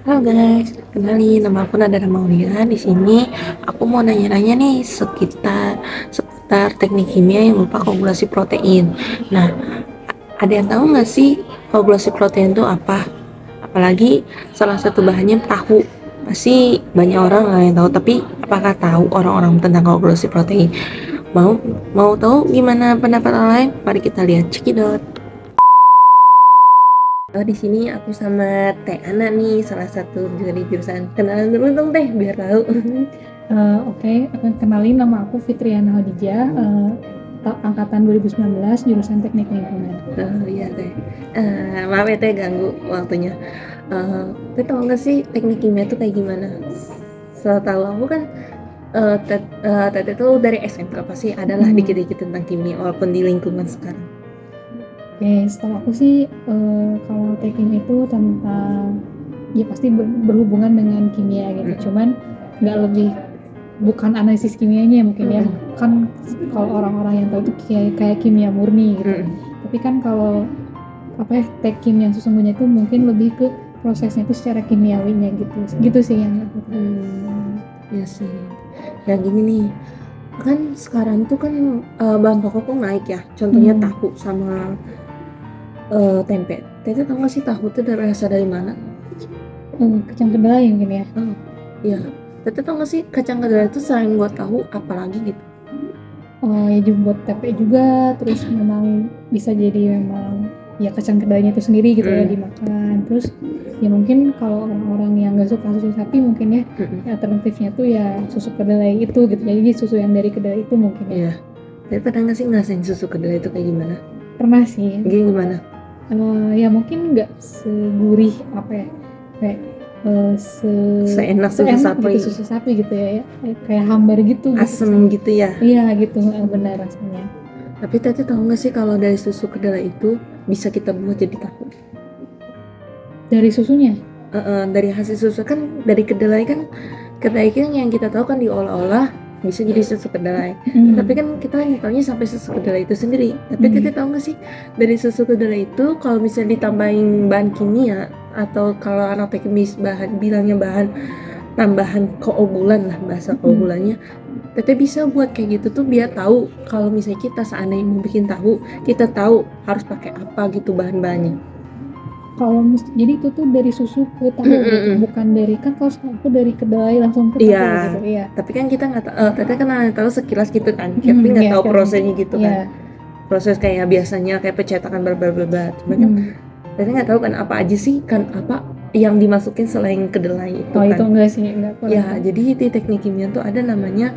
Halo guys, kenalin nama aku Nada Maulia. Di sini aku mau nanya-nanya nih seputar teknik kimia yang berupa koagulasi protein. Nah, ada yang tahu nggak sih koagulasi protein itu apa? Apalagi salah satu bahannya tahu. Pasti banyak orang nggak yang tahu, tapi apakah tahu orang-orang tentang koagulasi protein? Mau mau tahu gimana pendapat orang lain? Mari kita lihat cekidot. Di sini aku sama Teh Ana nih, salah satu dari jurusan. Kenalan dulu dong Teh, biar tahu. Oke, kenalin nama aku Fitriana Hadijah, angkatan 2019, jurusan Teknik Lingkungan. Oh iya Teh. Maaf ya Teh ganggu waktunya. Teh tahu nggak sih teknik kimia itu kayak gimana? Setahu aku kan Teh tuh dari SMK pasti adalah dikit-dikit tentang kimia walaupun di lingkungan sekarang. Oke, setahu aku sih kalau teknik itu tentang ya pasti berhubungan dengan kimia gitu. Cuman nggak bukan analisis kimianya mungkin ya. Kan kalau orang-orang yang tahu itu kayak kimia murni gitu. Tapi kan kalau teknik yang sesungguhnya itu mungkin lebih ke prosesnya itu secara kimiawinya gitu sih yang aku tahu. Ya sih. Ya gini nih, kan sekarang tuh kan bahan pokok tuh naik ya. Contohnya tahu sama tempe. Tete tahu nggak sih tahu itu berasal dari mana? Kacang kedelai mungkin ya. Iya. Tete tahu nggak sih kacang kedelai itu selain buat tahu apalagi gitu? Ya juga buat tempe juga, terus memang bisa jadi memang ya kacang kedelainya itu sendiri gitu ya dimakan. Terus ya mungkin kalau orang-orang yang nggak suka susu sapi mungkin ya alternatifnya tuh ya susu kedelai itu gitu. Jadi susu yang dari kedelai itu mungkin ya. Iya. Tapi pernah nggak sih ngerasain susu kedelai itu kayak gimana? Pernah sih. Gimana? Ya mungkin nggak segurih apa ya kayak seenak susu sapi gitu, susu sapi gitu ya kayak hambar gitu asem gitu ya. Iya gitu, benar rasanya. Tapi Tete tahu nggak sih kalau dari susu kedelai itu bisa kita buat jadi tahu? Dari susunya? Dari hasil susu kan, dari kedelai kan yang kita tahu kan diolah-olah bisa jadi susu kedelai. Tapi kan kita hanya tahunya sampai susu kedelai itu sendiri. Tapi Tete tahu nggak sih dari susu kedelai itu kalau misalnya ditambahin bahan kimia atau kalau anak teknis bilangnya bahan tambahan koagulan lah bahasa koagulannya, Tete bisa buat kayak gitu tuh biar tahu kalau misalnya kita seandainya mau bikin tahu, kita tahu harus pakai apa gitu bahan-bahannya. Kalau jadi itu tuh dari susu ke tahu gitu, bukan dari kan kalau aku dari kedelai langsung ke tahu gitu. Iya. Tapi kan kita nggak tahu, Tete kan tahu sekilas gitu kan, tapi nggak tahu prosesnya gitu kan. Proses kayak biasanya kayak pencetakan bla. Cuma kan Tete nggak tahu kan apa aja sih kan apa yang dimasukin selain kedelai itu kan. Itu enggak sih, enggak pernah. Ya, jadi di teknik kimia tuh ada namanya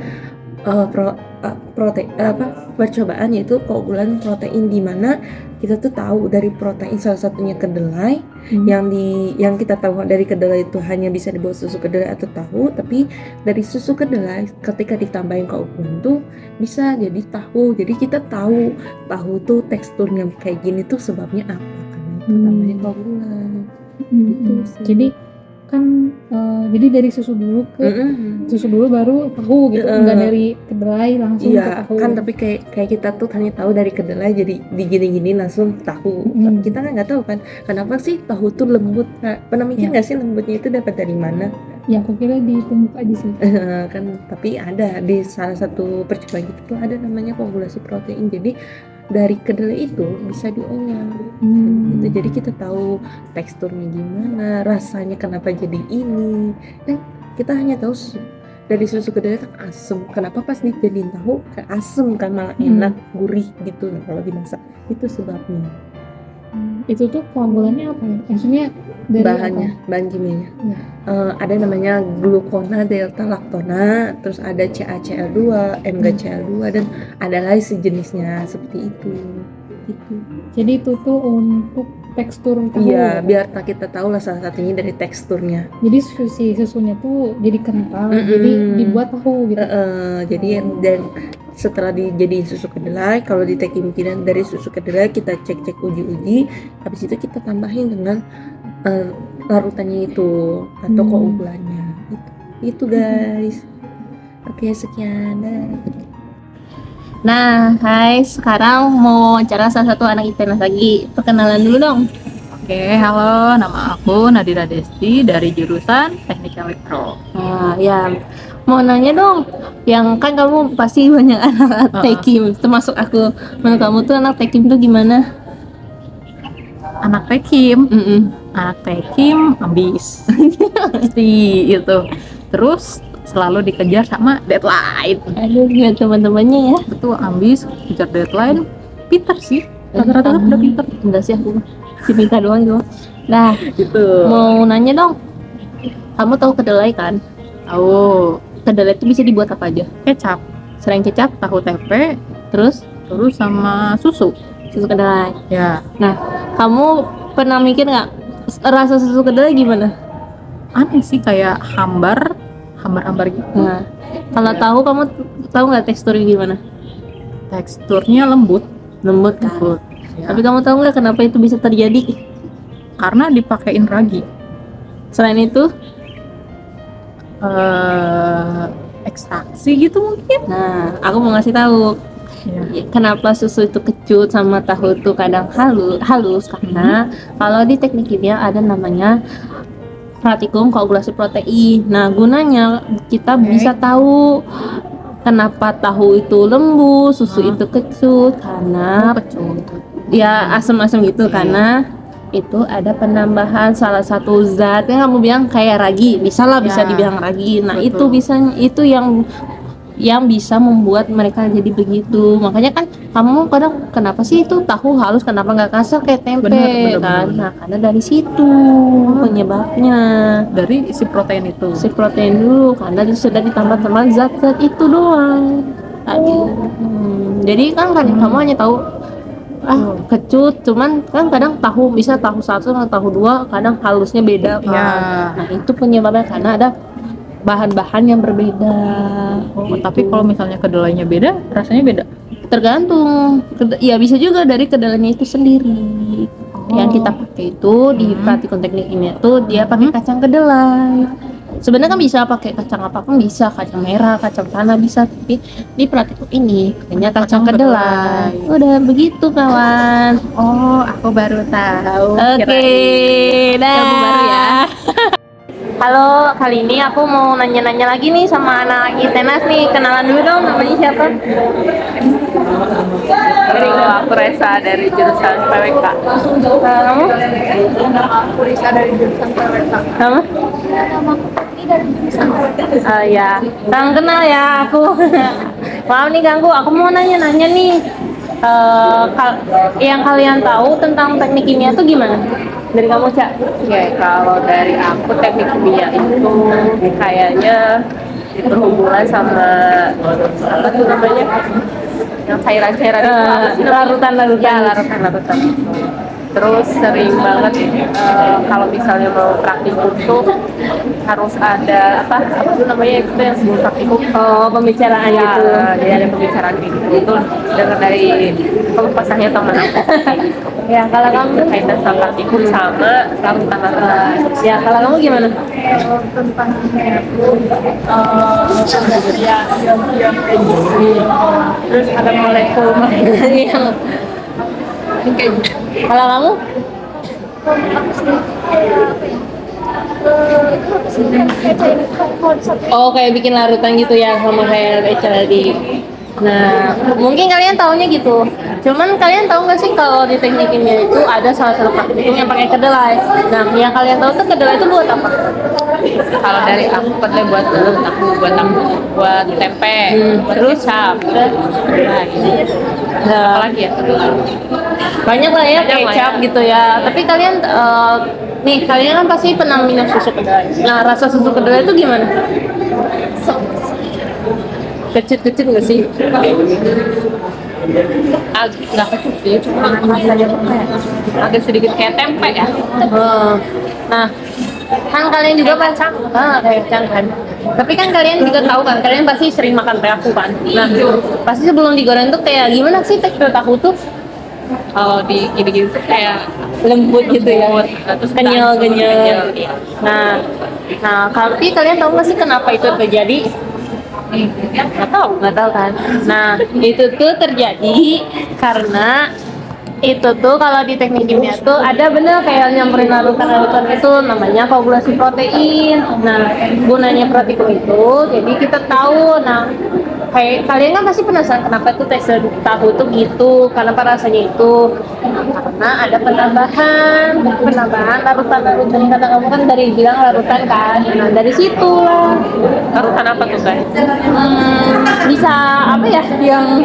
percobaan yaitu koagulan protein, di mana kita tuh tahu dari protein salah satunya kedelai yang kita tahu dari kedelai itu hanya bisa dibuat susu kedelai atau tahu, tapi dari susu kedelai ketika ditambahin koagulan tuh bisa jadi tahu. Jadi kita tahu tuh teksturnya kayak gini tuh sebabnya apa, karena itu tambahin koagulan. Gitu sih. Jadi kan jadi dari susu dulu baru tahu gitu, enggak dari kedelai langsung ke tahu. Kan tapi kayak kita tuh hanya tahu dari kedelai jadi digini-gini langsung tahu. Tapi kita kan nggak tahu kan kenapa sih tahu tuh lembut. Pernah mikir nggak sih lembutnya itu dapat dari mana? Ya aku kira ditumbuk aja sih. Kan tapi ada di salah satu percobaan gitu tuh ada namanya koagulasi protein. Jadi dari kedelai itu bisa diolah gitu. Jadi kita tahu teksturnya gimana, rasanya kenapa jadi ini. Kan kita hanya tahu dari susu kedelai kan asem, kenapa pas dijadiin tahu kayak asem kan, malah enak gurih gitu. Nah, kalau dimasak itu sebabnya. Itu tuh koagulannya apa ya? Maksudnya dari bahannya apa? bahan kimianya ada namanya glukona delta laktona, terus ada CaCl2, MgCl2, dan ada lagi sejenisnya seperti itu gitu. Jadi itu tuh untuk tekstur tahu. Iya, biar kita tahu lah salah satunya dari teksturnya. Jadi susunya tuh jadi kental, jadi dibuat tahu gitu. Jadi dan setelah dijadiin susu kedelai, kalau di teknik kimia dari susu kedelai kita cek uji, habis itu kita tambahin dengan larutannya itu atau koagulannya itu guys. Oke, sekian dah. Nah, hai, sekarang mau wawancara salah satu anak IPNAS lagi. Perkenalan dulu dong. Oke, halo, nama aku Nadira Desti dari jurusan Teknik Elektro. Nah, ya mau nanya dong, yang kan kamu pasti banyak anak tekim, termasuk aku. Menurut kamu tuh anak tekim tuh gimana? Anak Tekim, Mm-mm. anak Tekim ambis, pasti itu. Terus selalu dikejar sama deadline. Aduh, lihat teman-temannya ya. Betul, ambis, kejar deadline. Pinter sih, rata-rata kan udah pinter. Enggak sih aku, si Mika doang gitu. Nah, Gitu. mau nanya dong, kamu tahu kedelai kan? Tahu Kedelai itu bisa dibuat apa aja? kecap, Selain kecap, tahu tempe, terus terus sama susu. susu kedelai. Ya, Nah, kamu pernah mikir nggak rasa susu kedelai gimana? aneh sih kayak hambar gitu. Nah, kalau tahu kamu tahu nggak teksturnya gimana? Teksturnya lembut. Lembut kan? Lembut. Ya. Tapi kamu tahu nggak kenapa itu bisa terjadi? Karena dipakein ragi. Selain itu, Ekstraksi gitu mungkin. nah aku mau ngasih tahu Ya. kenapa susu itu kecut sama tahu itu kadang halus karena kalau di teknik kimia ada namanya pratikum koagulasi protein. Nah, gunanya kita bisa tahu kenapa tahu itu lembut, susu itu kecut karena ya asam-asam gitu karena itu ada penambahan salah satu zat yang kamu bilang kayak ragi, bisa Ya, dibilang ragi. Nah, betul. itu bisa itu yang bisa membuat mereka jadi begitu. Makanya kan kamu kadang kenapa sih itu tahu halus, kenapa nggak kasar kayak tempe Bener, kan? bener. Nah, karena dari situ penyebabnya. Dari isi protein itu. Si protein dulu karena sudah ditambah teman zat-zat itu doang. Jadi kan kamu hanya tahu kecut, cuman kan kadang tahu bisa tahu satu atau tahu dua, kadang halusnya beda kan. Ya. Nah, itu penyebabnya karena ada bahan-bahan yang berbeda. Oh, tapi kalau misalnya kedelainya beda, rasanya beda. Tergantung, ya bisa juga dari kedelainya itu sendiri. Yang kita pakai itu di praktikum teknik kimia itu dia pakai kacang kedelai. Sebenarnya kan bisa pakai kacang apapun, bisa kacang merah, kacang tanah bisa, tapi di praktikum ini pakainya kacang kedelai. Udah begitu kawan. Oh, aku baru tahu. Oke, dah. Ilmu baru ya. Halo, kali ini aku mau nanya-nanya lagi nih sama anak ITENAS nih. Kenalan dulu dong, namanya siapa? Halo, aku Resa dari jurusan PWK. Kamu? Aku Risa dari jurusan PWK. Kamu? Ya, Kang kenal ya aku. Maaf nih ganggu, aku mau nanya-nanya nih. Yang kalian tahu tentang teknik kimia itu gimana? Dari kamu, Cak? Ya, kalau dari aku teknik kimia itu kayaknya berhubungan sama apa tuh namanya? Yang cairan-cairan itu apa sih namanya? Larutan-larutan. Ya, larutan-larutan. Terus sering banget kalau misalnya mau praktikum tuh harus ada apa tuh namanya itu yang sebelum praktikum. Oh, pembicaraan Ya, gitu. jadi ada pembicaraan gitu. Itu dengar dari pasahnya teman aku. Ya, kalau kamu Kaitan sama praktikum sama larutan-larutan. ya, kalau kamu gimana? Tentang ya diam-diam kayak gitu. Terus ada molekul Yang kayak gitu. kalau kamu? Oh, kayak bikin larutan gitu ya, sama kayak Eca tadi. Nah, mungkin kalian taunya gitu. Cuman kalian tahu nggak sih kalau di teknik kimia itu ada salah satu praktikum yang pakai kedelai. Nah, yang kalian tahu tuh kedelai itu buat apa? Kalau dari aku kedelai buat buat tempe, buat Terus? kecap. Nah, ini. Nah, Apalagi ya kedelai. banyak lah ya Banyak lah kecap ya. gitu ya. Tapi kalian nih kalian kan pasti pernah minum susu kedelai. Nah, rasa susu kedelai itu gimana? Kecil-kecil nggak sih? Nggak kecut sih, cuma rasanya tuh kayak agak sedikit kayak tempe ya. Nah, kan kalian juga kayak kacang kan. Tapi kan kalian juga tahu kan, kalian pasti sering makan tahu kan. Nah, pasti sebelum digoreng tuh kayak gimana sih tekstur tahu tuh? Kalau di gini-gini tuh kayak Lembut gitu ya. terus Kenyal. iya. Nah, tapi kalian tahu nggak sih kenapa itu terjadi? Nggak tahu kan. Nah, itu tuh terjadi karena Itu tuh kalau di teknik kimia tuh ada bener kayak nyamperin larutan-larutan itu namanya koagulasi protein. Nah, gunanya praktikum itu jadi kita tahu. Nah, kayak kalian kan pasti penasaran kenapa tuh tekstur tahu tuh gitu, kenapa rasanya itu. Karena ada penambahan larutan-larutan yang kata kamu kan dari bilang larutan kan. Nah, dari situ lah. Larutan apa tuh guys? Bisa apa ya yang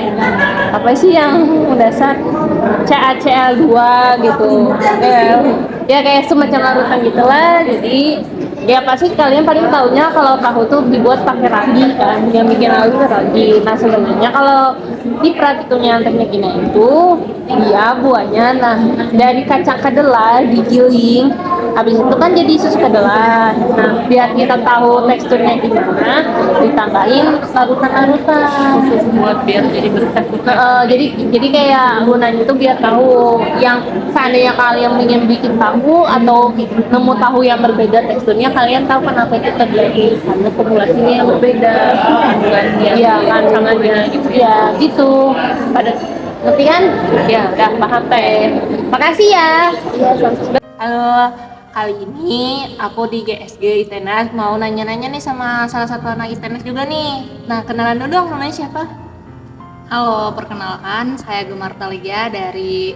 apa sih yang dasar CaCl2 gitu. Ya kayak semacam larutan gitulah. Jadi ya pasti kalian paling taunya kalau tahu tuh dibuat pakai ragi kan, yang bikin lalu ragi. Nah sebenarnya kalau di praktikumnya teknik kimia itu dia buahnya, nah dari kacang kedelai digiling, habis itu kan jadi susu kedelai. Nah biar kita tahu teksturnya gimana, ditambahin larutan-larutan buat biar jadi bertekstur. Jadi kayak gunanya itu biar tahu yang seandainya kalian ingin bikin tahu atau nemu tahu yang berbeda teksturnya, kalian tahu kenapa itu terjadi karena formulasinya yang berbeda, kandungannya, ya kandungannya gitu ya gitu. Pada ngerti kan? Ya udah paham teh. Makasih ya. Halo, kali ini aku di GSG ITENAS mau nanya-nanya nih sama salah satu anak ITENAS juga nih. Nah kenalan dulu dong, namanya siapa? Halo, perkenalkan saya Gemar Taligia dari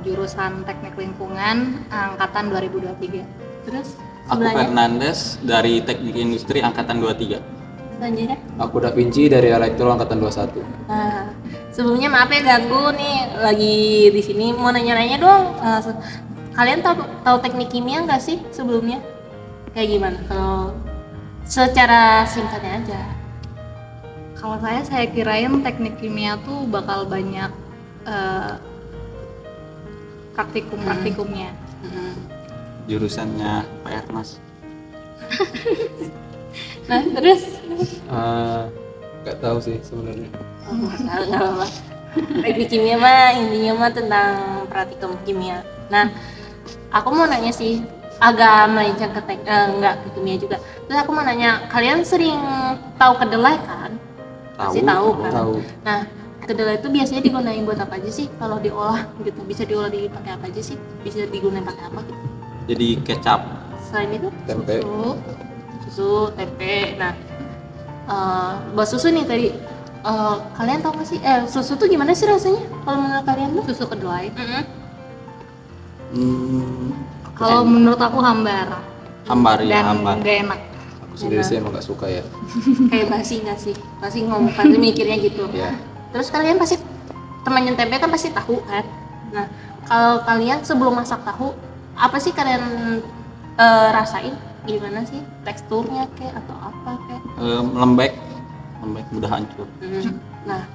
jurusan Teknik Lingkungan angkatan 2023. Terus Aku sebelahnya? Fernandes dari Teknik Industri angkatan 23. Selanjutnya? Aku Da Vinci dari Elektro angkatan 21. Nah, sebelumnya maaf ya ganggu nih, lagi di sini mau nanya-nanya dong. Kalian tahu teknik kimia nggak sih sebelumnya? Kayak gimana? Kalau secara singkatnya aja. Kalau saya kirain teknik kimia tuh bakal banyak praktikumnya. Jurusannya Pak Ernest. Nah, terus? Nggak tahu sih sebenarnya. Nggak apa-apa. Teknik kimia mah intinya mah tentang praktikum kimia. Nah, aku mau nanya sih, agak melenceng ke nggak ke kimia juga. Terus aku mau nanya, kalian sering tahu kedelai kan? Pasti tahu kan? Tahu. Nah, kedelai itu biasanya digunain buat apa aja sih? Kalau diolah gitu, bisa diolah dipakai apa aja sih? Bisa digunain pakai apa gitu? Jadi kecap. Selain itu, Tempe. susu, tempe. Nah, buat susu nih tadi, kalian tahu nggak sih? Susu tuh gimana sih rasanya? Kalau menurut kalian tuh? Susu kedelai. Hmm, Kalau menurut aku hambar Hambar ya, dan hambar. nggak enak. aku sendiri sih emang nggak suka ya. Kayak basi nggak sih? Pasti ngomong, pasti mikirnya gitu. Ya. Terus kalian pasti temannya tempe kan pasti tahu kan? Nah, kalau kalian sebelum masak tahu, apa sih kalian rasain? Gimana sih teksturnya kayak atau apa kayak? Lembek mudah hancur. Nah,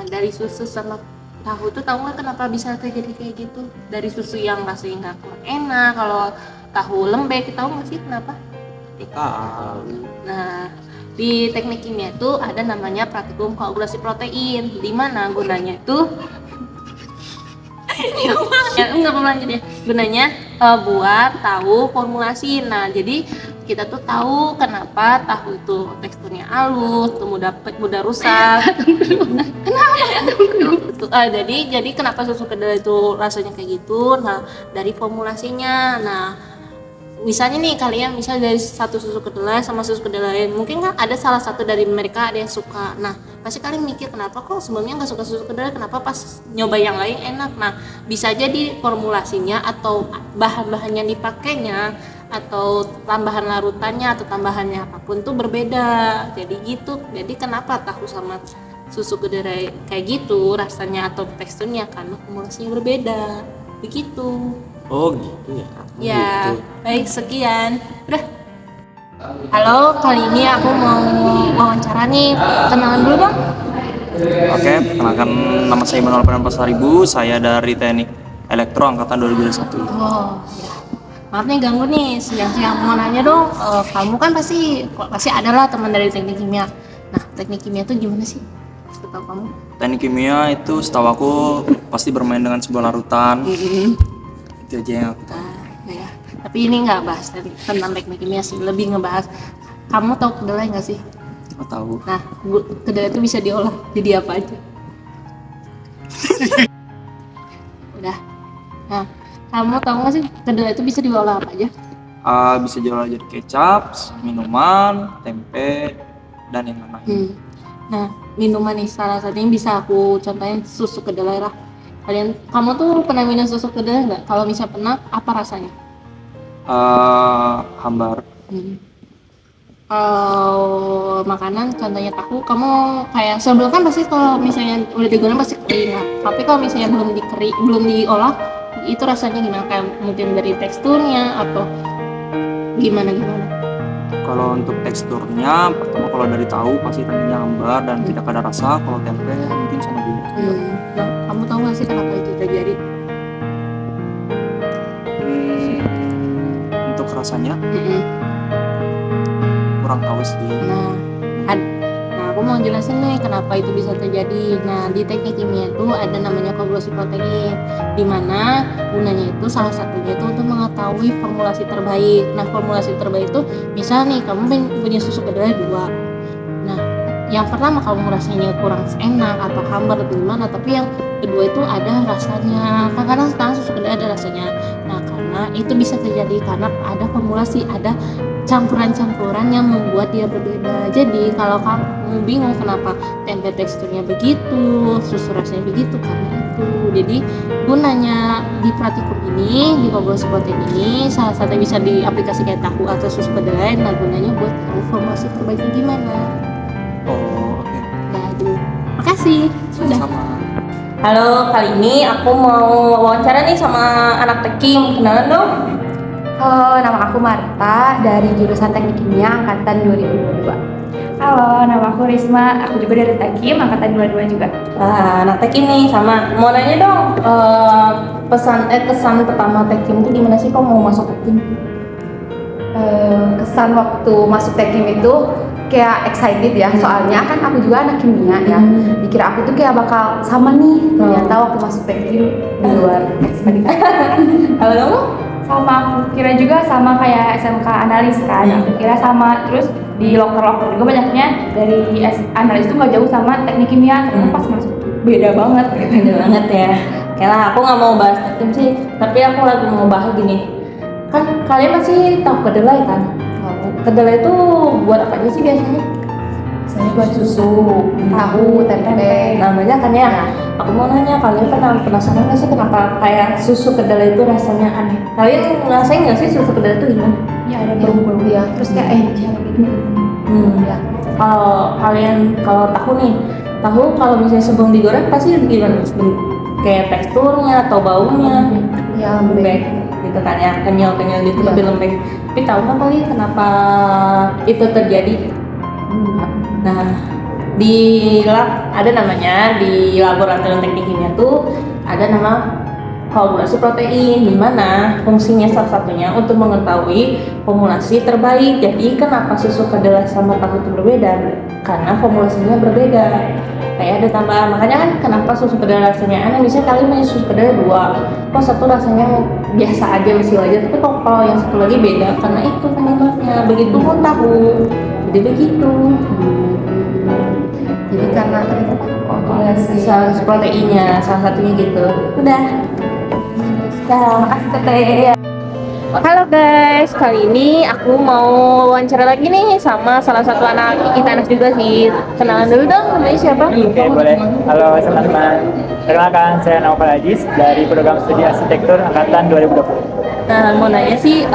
dari susu sama tahu tuh tahu nggak kenapa bisa terjadi kayak gitu? Dari susu yang rasanya nggak kurang enak, kalau tahu lembek, tahu nggak sih kenapa? Kita Nah, di teknik kimia itu ada namanya praktikum koagulasi protein, di mana gunanya itu ya enggak lanjut ya. Gunanya buat tahu formulasi. Nah, jadi kita tuh tahu kenapa tahu itu teksturnya halus, tuh mudah rusak. Kenapa? Jadi kenapa susu kedelai itu rasanya kayak gitu? Nah, dari formulasinya. Nah, misalnya nih kalian dari satu susu kedelai sama susu kedelai, mungkin kan ada salah satu dari mereka ada yang suka. Nah pasti kalian mikir kenapa kok sebelumnya nggak suka susu kedelai, kenapa pas nyoba yang lain enak. Nah bisa jadi formulasinya atau bahan-bahan yang dipakainya atau tambahan larutannya atau tambahannya apapun tuh berbeda. Jadi gitu, jadi kenapa tahu sama susu kedelai kayak gitu rasanya atau teksturnya karena formulasinya berbeda begitu. Oh gitu ya. Ya, baik sekian. Udah. Halo, kali ini aku mau wawancara nih. Kenalan dulu dong. Oke, perkenalkan nama saya Immanuel Fernand Pasaribu, saya dari Teknik Elektro angkatan 2021. Oh, ya. Maaf nih ganggu nih. Siang-siang mau nanya dong. Kamu kan pasti adalah teman dari teknik kimia. Nah, teknik kimia itu gimana sih? Setahu kamu? Teknik kimia itu setahu aku pasti bermain dengan sebuah larutan. Itu aja yang aku tahu. Ya. Tapi ini nggak bahas tentang teknik kimia sih, lebih ngebahas kamu tahu kedelai nggak sih? Aku tahu. Nah, kedelai itu bisa diolah jadi apa aja? Udah. Nah, kamu tahu nggak sih kedelai itu bisa diolah apa aja? Bisa diolah jadi kecap, minuman, tempe, dan yang lain-lain. Nah, minuman nih salah satunya bisa aku contohin susu kedelai lah. Kamu tuh pernah minum susu kedelai nggak? Kalau misalnya pernah, apa rasanya? Hambar. Kalau makanan contohnya tahu, kamu kayak sebelum kan pasti kalau misalnya udah digoreng pasti kering lah. Tapi kalau misalnya belum diolah, itu rasanya gimana? Kayak mungkin dari teksturnya atau gimana? Kalau untuk teksturnya, pertama kalau dari tahu pasti tentunya hambar dan tidak ada rasa. Kalau tempe mungkin sama juga. Nah, kamu tahu nggak sih kenapa itu terjadi? Untuk rasanya kurang tahu sih. Nah, aku mau jelasin nih kenapa itu bisa terjadi. Nah, di teknik kimia itu ada namanya koagulasi protein, di mana gunanya itu salah satunya itu untuk mengetahui formulasi terbaik. Nah, formulasi terbaik itu misal nih kamu punya susu kedelai 2. Nah, yang pertama kamu rasanya kurang enak atau hambar atau gimana, tapi yang kedua itu ada rasanya. Kadang sekarang susu kedelai ada rasanya. Nah, karena itu bisa terjadi karena ada formulasi, ada campuran-campuran yang membuat dia berbeda. Jadi kalau kamu bingung kenapa tempe teksturnya begitu, susu rasanya begitu, karena itu. Jadi gunanya di pratikum ini, di koagulasi protein ini, salah satu bisa diaplikasikan tahu atau susu kedelai. Nah, gunanya buat tahu formulasi terbaiknya gimana. Oh, oke. Nah, itu. Makasih. Sudah. Sama. Halo, kali ini aku mau wawancara nih sama anak Tekim. Kenalan dong. Halo, nama aku Marta dari jurusan Teknik Kimia angkatan 2022. Halo, nama aku Risma, aku juga dari Tekim angkatan 22 juga. Anak Tekim nih sama. Mau nanya dong, kesan pertama Tekim itu gimana sih kok mau masuk Tekim? Kesan waktu masuk Tekim itu kayak excited ya, soalnya kan aku juga anak kimia ya. Dikira aku tuh kayak bakal sama nih, ternyata waktu masuk Tekim di luar ekspektasi. Kalau kamu? Sama, aku kira juga sama kayak SMK analis kan, aku kira sama. Terus di loker-loker juga banyaknya dari analis itu nggak jauh sama teknik kimia, ternyata pas masuk beda banget gitu. Beda banget ya. Oke lah, aku nggak mau bahas Tekim sih, tapi aku lagi mau bahas gini. Kan kalian masih tahu kedelai kan? Kedelai itu buat apa aja sih biasanya? Biasanya buat susu, tahu, tempe. Namanya kan ya. Aku mau nanya, kalian penasaran nggak sih kenapa kayak susu kedelai itu rasanya aneh? Kalian ngerasain nggak sih susu kedelai itu gimana? Ya ada bumbu ya, terus kayak gitu. Ya. Kalau tahu nih, tahu kalau misalnya sebelum digoreng pasti gimana? Kayak teksturnya atau baunya? Ya Lembek gitu kan ya, kenyal gitu, tapi lembek. Tapi tahu nggak kalian kenapa itu terjadi? Nah, di lab ada namanya, di laboratorium teknik kimia tuh ada nama koagulasi protein, di mana fungsinya salah satunya untuk mengetahui formulasi terbaik. Jadi kenapa susu kedelai sama tahu itu berbeda? Karena formulasinya berbeda. Kayak ada tambahan, makanya kan kenapa susu kedelai rasanya aneh. Misalnya kalian punya susu kedelai 2, kok satu rasanya biasa aja, masih aja, tapi kok kalau yang satu lagi beda, karena itu penyebabnya. Begitu pun tahu, jadi begitu. Jadi karena ternyata koagulasi Salah proteinnya, salah satunya gitu. Udah. Makasih Teteh. Halo guys, kali ini aku mau wawancara lagi nih sama salah satu anak ITNS juga sih. Kenalan dulu dong, namanya siapa? Oke, boleh. Halo teman-teman. Perkenalkan, saya Naufal Ajis dari program studi arsitektur angkatan 2020. Nah, mau nanya sih,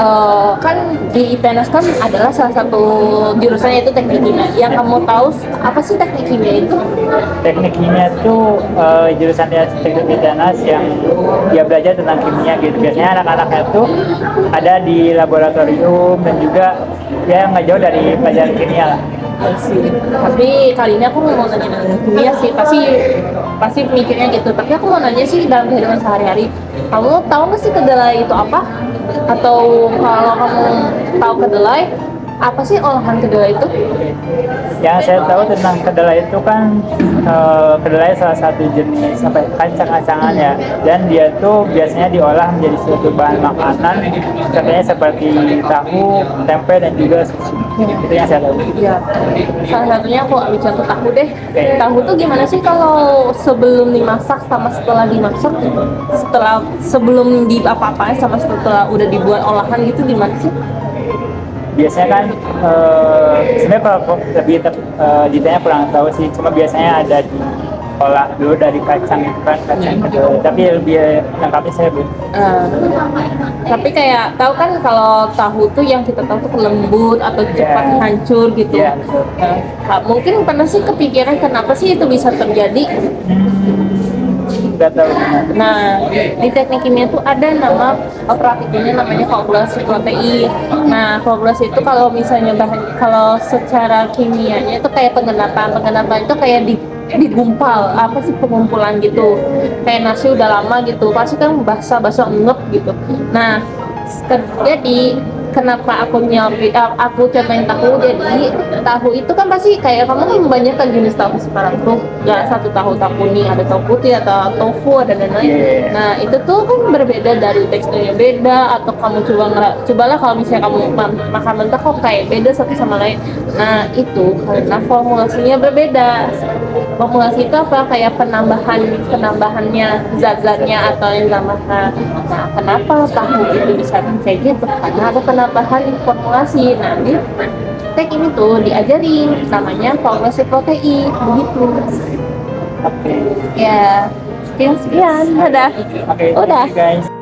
kan di ITNS kan adalah salah satu jurusannya itu teknik kimia. Yang kamu tahu apa sih teknik kimia itu? Teknik kimia itu jurusan di arsitektur ITNS yang dia belajar tentang kimia gitu. Biasanya anak-anaknya itu ada di laboratorium dan juga ya nggak jauh dari pelajaran kimia lah. Tapi kali ini aku mau nanya kimia sih, pasti mikirnya gitu. Tapi aku mau nanya sih dalam kehidupan sehari-hari, kamu tahu nggak sih kedelai itu apa? Atau kalau kamu tahu kedelai, apa sih olahan kedelai itu? Yang saya tahu tentang kedelai itu kan kedelai salah satu jenis kacang-kacangan ya, dan dia tuh biasanya diolah menjadi suatu bahan makanan, contohnya seperti tahu, tempe dan juga susu. Itu yang saya tahu. Ya, salah satunya aku ambil contoh tahu deh. Tahu tuh gimana sih kalau sebelum dimasak sama setelah dimasak? Sebelum di apa-apain sama setelah udah dibuat olahan gitu gimana sih? Biasanya kan sebenarnya kalau lebih detailnya kurang tahu sih, cuma biasanya ada diolah dulu dari kacang itu kan, kacang kedelai, tapi lebih lengkapnya saya belum. Tapi kayak tahu kan kalau tahu tuh yang kita tahu tuh lembut atau cepat hancur gitu. Iya, betul. Mungkin pernah sih kepikiran kenapa sih itu bisa terjadi? Nggak tahu. Nah, di teknik kimia tuh ada nama operatifnya namanya koagulasi protein. Nah, koagulasi itu kalau misalnya kalau secara kimianya itu kayak penggenapan itu kayak digumpal, apa sih pengumpulan gitu. Kayak nasi udah lama gitu, pasti kan basah ngep gitu. Nah, jadi kenapa aku contohin tahu, jadi tahu itu kan pasti kayak kamu kan banyak kan jenis tahu sekarang tuh, nggak satu tahu kuning, ada tahu putih atau tofu ada dan lain. Nah itu tuh kan berbeda dari teksturnya beda, atau kamu cobalah kalau misalnya kamu makan mentah kok kayak beda satu sama lain. Nah itu karena formulasinya berbeda. Formulasi itu apa, kayak penambahannya zat-zatnya atau yang tambahkan. Nah kenapa tahu itu bisa kayak gitu, karena ada penambahan formulasi. Nah di teknik itu diajarin namanya koagulasi protein begitu. Oke. Ya sekian, dadah. Oke, Udah. thank you guys.